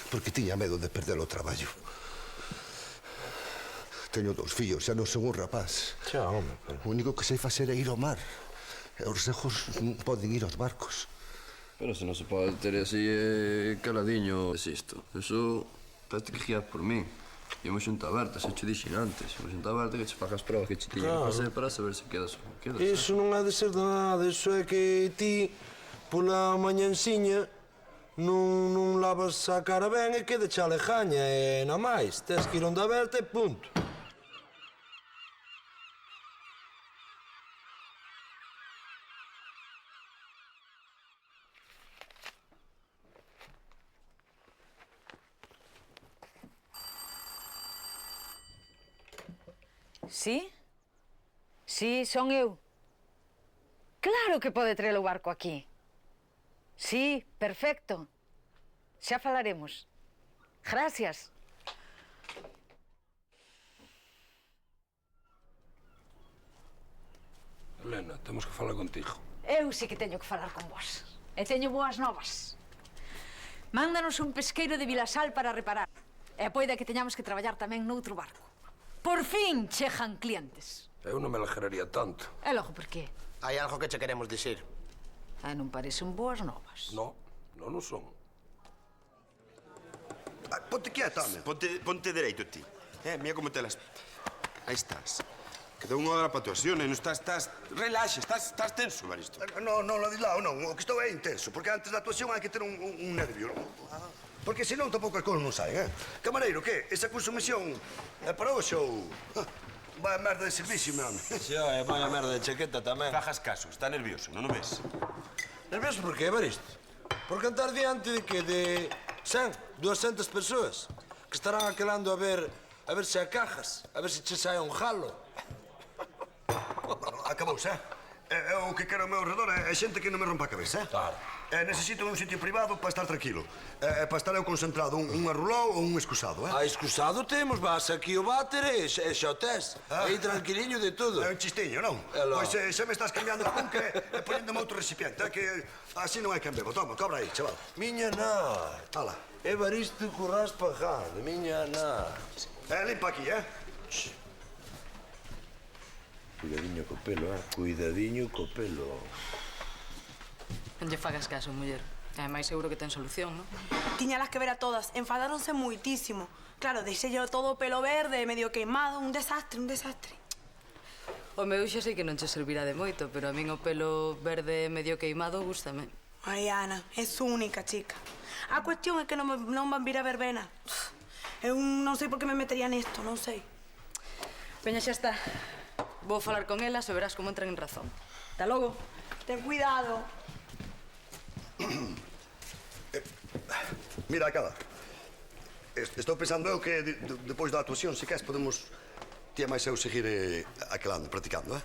Porque tiña medo de perder o traballo. Teño 2 fillos, xa non son un rapaz. Xa, home, pero... O único que sei facer é ir ao mar. E os rexos non poden ir aos barcos. Pero se non se pode ter así caladiño, Sisto. Eso tens que guiar por min. Imos xunta aberta, se che dixen antes. Imos xunta aberta que che fagas provas que che tiñen que facer para saber se quedas ou non quedas. Iso non ha de ser de nada. Iso é que ti, pola mañanciña, non lavas a cara ben e queda xa lejaña. E na máis, tens que ir onde aberta e punto. Sí? Sí, son eu. Claro que pode traer o barco aquí. Sí, perfecto. Xa falaremos. Gracias. Elena, temos que falar contigo. Eu sí que teño que falar con vos. E teño boas novas. Mándanos un pesqueiro de Vilasal para reparar. E poida que teñamos que traballar tamén noutro barco. Por fin chegan clientes. Eu non me alegraría tanto. E logo por qué? Hai algo que che queremos dicir. Non parecen boas novas. No, non o son. Ponte quieta, home. Ponte dereito ti. Mira como te las... Aí estás. Queda unha hora para a actuación e non estás... Relaxa, estás tenso, Baristo. Non, Ladislao, non. O que estou é intenso, porque antes da actuación hai que ter un nervio. Porque senón tampouco as cousas non saen, Camareiro, que? Esa consumición é para hoxe ou... Vai a merda de servicio, meu home. Xa, e vai a merda de chaqueta tamén. Fajas caso, está nervioso, non o ves? Nervioso por qué, Baristo? Por cantar diante de que? De 100, 200 persoas que estarán aquelando a ver se acajas, a ver se che sae un jalo. Acabouse, O que quero ao meu redor é xente que non me rompa a cabeza, Claro. Necesito un sitio privado para estar tranquilo. Para estar eu concentrado, un arrulou ou un excusado, Excusado temos, vas aquí ao váter e xa o tes. Aí tranquiliño de todo. É un chistiño, non? Pois xa me estás cambiando a punca e poñéndome outro recipiente, que así non hai quen bebo. Toma, cobra aí, chaval. Miña nada. Hala. Evaristo Currás Paján, miña nada. Limpa aquí, Cuidadiño co pelo, Cuidadiño co pelo. Non lle fagas caso, muller. Ademais, seguro que ten solución, non? Tiñalas que ver a todas, enfadáronse muitísimo. Claro, deixei todo o pelo verde, medio queimado, un desastre, un desastre. O meu xa sei que non che servirá de moito, pero a min o pelo verde medio queimado gústame. Ai, Ana, es única, chica. A cuestión é que non van vir a verbena. Eu non sei por que me metería nesto, non sei. Veña, xa está. Vou falar con elas e verás como entran en razón. Hasta logo. Ten cuidado. Mira, Acada. Estou pensando eu que depois da actuación, se queres, podemos ti e máis eu seguir aquelando, practicando,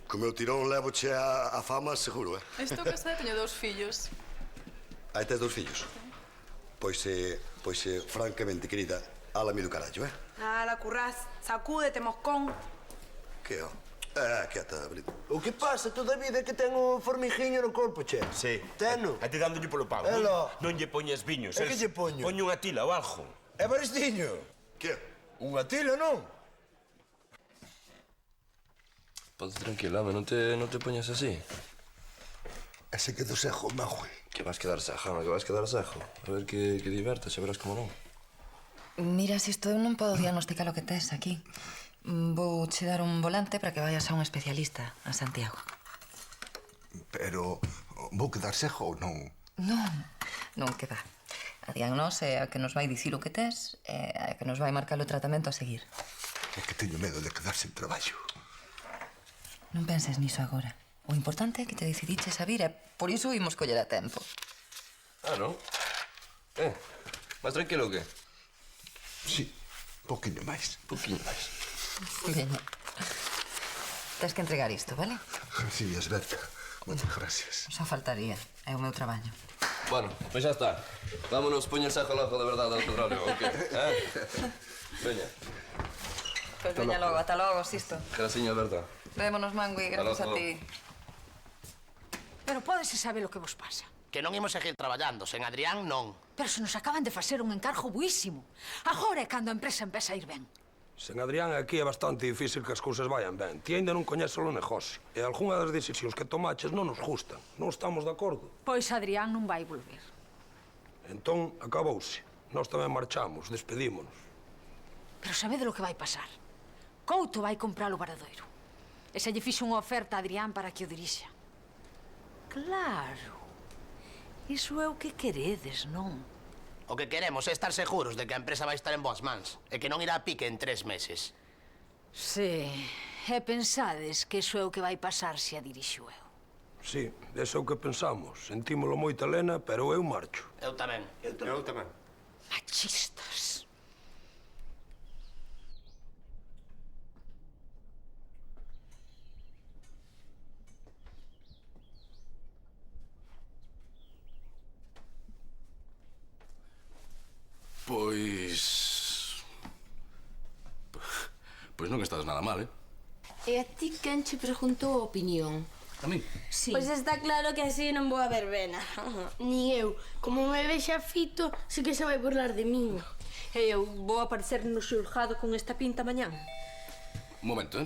Co meu tirón levoche a fama, seguro, Estou casada e teño 2 fillos. Aí tes 2 fillos? Pois, francamente, querida, álame do carallo, Ala, Currás, sacúdete, moscón. Que, quieta, Brito. O que pasa toda a vida é que ten o formijiño no corpo, che. Sí. Teno. A ti dándolle polo pau. Non lle poñes viños. E que lle poño? Poño unha tila ou algo. Evaristiño. Que? Unha tila, non? Ponte tranquila, home, non te poñas así. Ese quedou sejo, meu. Que vas quedar sejo, home, que vas quedar sejo. A ver que divertas, xa verás como non. Mira, Sisto, eu non podo diagnosticar o que tes aquí. Vou che dar un volante para que vayas a un especialista a Santiago. Pero vou quedar cego ou non? Non queda. A diagnose é a que nos vai dicir o que tes e a que nos vai marcar o tratamento a seguir. É que teño medo de quedar sen traballo. Non penses niso agora. O importante é que te decidiches a vir e por iso imos coller a tempo. Ah, non? Máis tranquilo o que? Sí, poquinho máis. Veña. Tens que entregar isto, vale? Sí, es verdad. Moitas gracias. Só faltaría. É o meu traballo. Bueno, pois xa está. Vámonos poñerse a coloco de verdade ao petróleo, ok? Veña. Pois veña logo, ata logo, Sisto. Graciña, Berta. Vémonos, Mangui, gracias a logo. ti. Pero pódese saber o que vos pasa. Que non imos seguir traballando, sen Adrián non. Pero se nos acaban de facer un encargo buísimo. Agora é cando a empresa empeza a ir ben. Sen Adrián aquí é bastante difícil que as cousas vayan ben. Ti ainda non coñeces o negocio. E algunha das decisións que tomaches non nos gustan. Non estamos de acordo. Pois Adrián non vai volver. Entón, acabouse. Nós tamén marchamos, despedímonos. Pero sabede o que vai pasar. Couto vai comprar o Varadoiro. E se lle fixo unha oferta a Adrián para que o dirixa. Claro. Iso é o que queredes, non? O que queremos é estar seguros de que a empresa vai estar en boas mans e que non irá a pique en 3 meses. Sí. E pensades que iso é o que vai pasar se a dirixo eu. Sí, ese é o que pensamos. Sentímolo moito, Elena, pero eu marcho. Eu tamén. Eu tamén. Machistas. Pois non estás nada mal, E a ti quen che preguntou a opinión? A mí? Sí. Pois está claro que así non vou a verbena. Ni eu. Como me vexa fito, sí que se vai burlar de min. E eu vou aparecer no xulgado con esta pinta mañán. Un momento,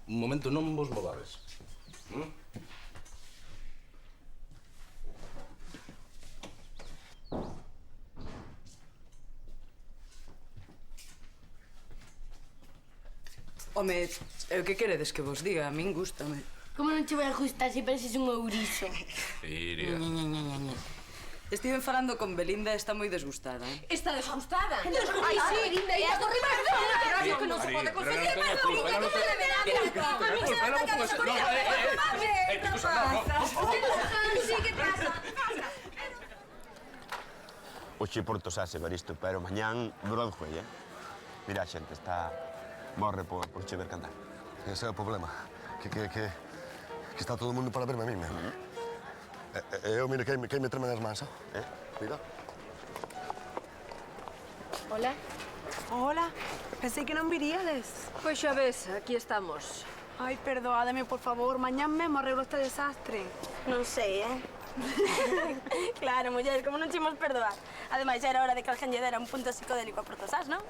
Un momento, non vos movades. Home, o que queredes que vos diga? A min gústame. Como non che vai a gustar se pareces un ourizo? Iria. Estiven falando con Belinda e está moi desgustada. Está desgustada? Ai, sí, Belinda, e as Pero que non se pode conseguir, Oxe, Porto Sás, Evaristo, pero mañán Broadway, Mira, a xente está... morre por che ver cantar. Ese é o problema. Que está todo o mundo para verme a mí, mesmo. Eu, mira, que me treme nas mans, Mira. Hola. Hola, pensei que non viríades. Pois xa ves, aquí estamos. Ai, perdoádeme, por favor, mañán mesmo arreglo este desastre. Non sei, Claro, mulleres, como non chimos perdoar. Ademais, era hora de que alguén lle dera un punto psicodélico a Protosás, non?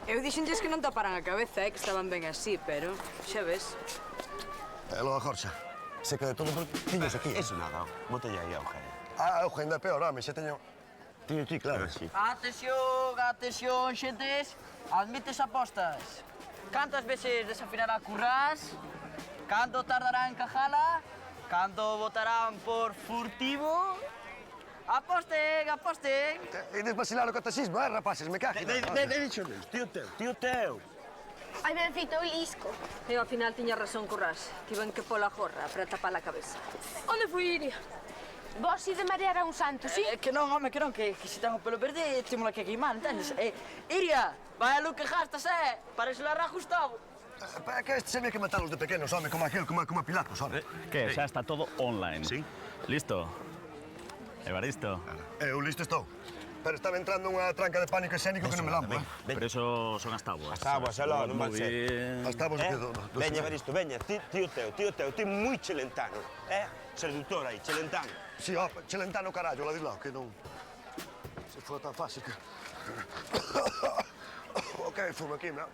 Eu dixenlles que non taparan a cabeza, que estaban ben así, pero xa ves. E logo a Jorxa. Se que de todo tiños aquí. Eso nada, botella aí a Eugenio. Eugenio é peor, home, xa teño... Tiño aquí, claro. Atención, xentes. Admites apostas. Cantas veces desafinará Currás? Canto tardará en cajala? Canto votarán por furtivo? Aposten! Ides vacilar o catecismo, rapaces? Me cago. Deixo Deus, tío teu. Ai, ben feito, o lisco. E ao final tiña razón Currás. Tiven que pola jorra para tapar a cabeza. Onde foi Iria? Vos ide marear a un santo, sí? Que non, home, que se ten o pelo verde, temos que queimar, entendes? Iria, vai a lo que gastas, Parece la ra Gustavo. Que este se ve que matalos de pequenos, home, como aquel, como a Pilatos, home. Que xa está todo online. Sí. Listo? Evaristo? Eu listo estou. Pero estaba entrando unha tranca de pánico escénico que non me lampo, Pero eso son as tábuas. As tábuas, aló, non van ser. As tábuas que do... Veña, Evaristo, veña, tío teu, ti moi chelentano, Seductor aí, chelentano. Sí, chelentano carallo, Ladislao, que non... Se foi tan fácil que... Ok, fumo aquí, ¿no?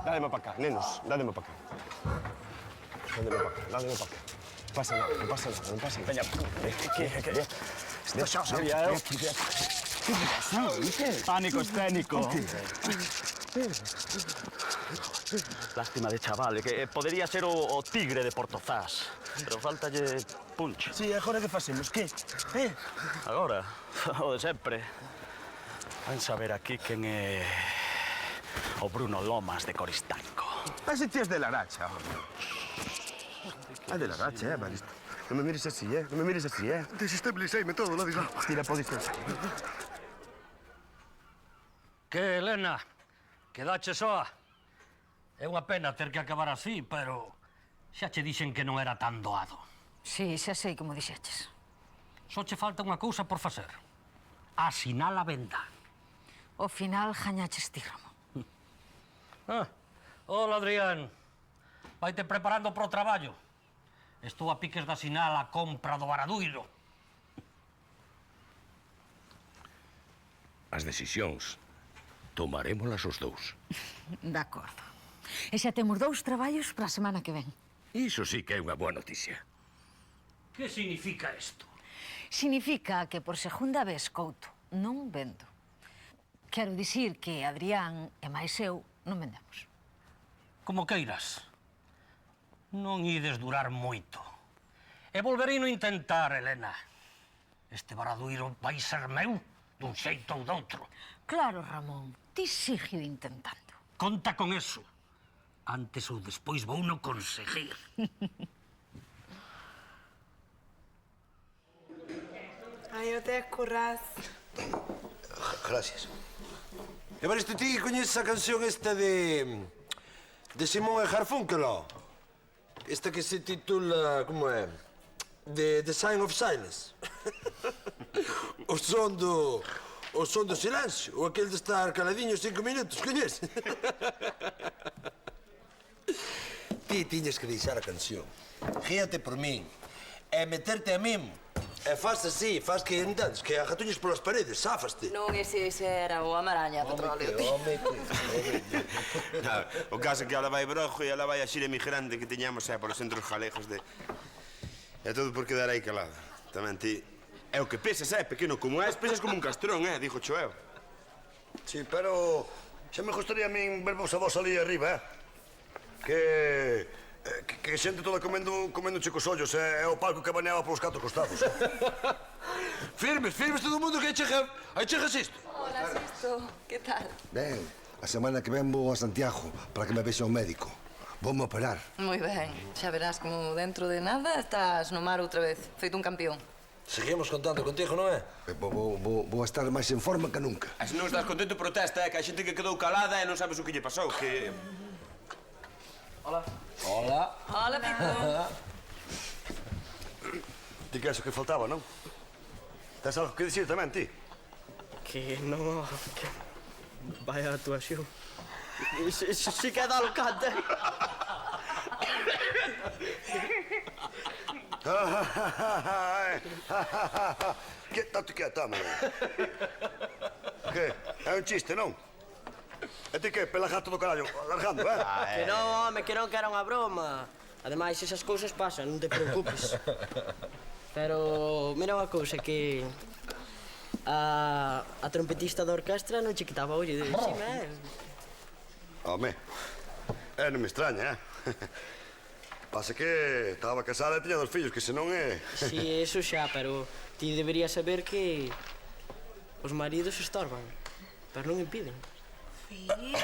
Dádeme para acá, nenos, dádeme para acá. Dádeme para acá, dádeme para acá. No pasa nada, no pasa nada, no pasa nada. Veña, que... Esto xa, Pánico escénico. Lástima de chaval, que podería ser o tigre de Portozás, pero faltalle punch. Sí, agora que facemos, que? Agora, o de sempre. Van saber aquí quen é o Bruno Lomas de Coristanco. Ese ti es de Laracha, home. É de Laracha, Evaristo. Non me mires así, Non me mires así, Desestabiliceime todo, la diga. Tira, podes pensar. Que, Elena? Quedache soa? É unha pena ter que acabar así, pero xa che dixen que non era tan doado. Sí, xa sei como dixeches. Só che falta unha cousa por facer. Asinar a venda. Ao final, gañaches ti, Ramón. Hola, Adrián. Vaite preparando pro traballo. Estou a piques de asinar a compra do Varaduiro. As decisións tomarémolas os dous. De acordo. E xa temos 2 traballos para a semana que ven. Iso sí que é unha boa noticia. Que significa isto? Significa que por segunda vez, Couto, non vendo. Quero dicir que Adrián e máis eu non vendemos. Como queiras. Non ides durar moito. E volverei no intentar, Elena. Este Varaduiro vai ser meu dun xeito ou doutro. Claro, Ramón, ti sigue intentando. Conta con eso. Antes ou despois vou no conseguir. Aí o tes, Currás. Gracias. Evaristo, ti coñeces a canción esta de Simón e Garfunkel? Esta que se titula, como é? The Sign of Silence. O son do silencio, ou aquel de estar caladinho 5 minutos, coñeces? Ti tiñes que deixar a canción. Gíate por min. E meterte a min. E faz así, faz que entendes, que agatuñes polas paredes, sáfaste. Non, ese era o Amaraña, petróleo. O caso é que ela vai brojo e ela vai a xira emigrante que teñamos polos centros galegos de... É todo por quedar aí calada. Tamén ti... É o que pesas, pequeno como és, pesas como un castrón, dijo eu. Sí, pero xa me gustaría a min vervos a vos ali arriba, Que xente toda comendo chicos ollos, é o palco que baneaba polos 4 costados. Firmes todo o mundo que aí chegas isto. Hola, Sisto, que tal? Ben, a semana que ven vou a Santiago para que me vexa un médico. Voume operar. Moi ben, xa verás como dentro de nada estás no mar outra vez, feito un campeón. Seguimos contando contigo, non é? Vou estar máis en forma que nunca. Se non estás contento, protesta, que hai xente que quedou calada e non sabes o que lle pasou, que... Hola. Hola. Hola, Pico. Ti que é iso que faltaba, non? Tens algo que dicir tamén, ti? Que non... Vaya actuación. Iso sí que é da alocante. Quieta, mano. Que? É un chiste, non? E ti que, pela gato do carallo, largando, Que non, home, que non, que era unha broma. Ademais, esas cousas pasan, non te preocupes. Pero, mira unha cousa, que... A trompetista da orquestra non che quitaba ollo de encima, Home, non me extraña, Pasa que estaba casada e tiña 2 fillos, que senón é... Si, eso xa, pero ti deberías saber que os maridos estorban, pero non impiden. Filho!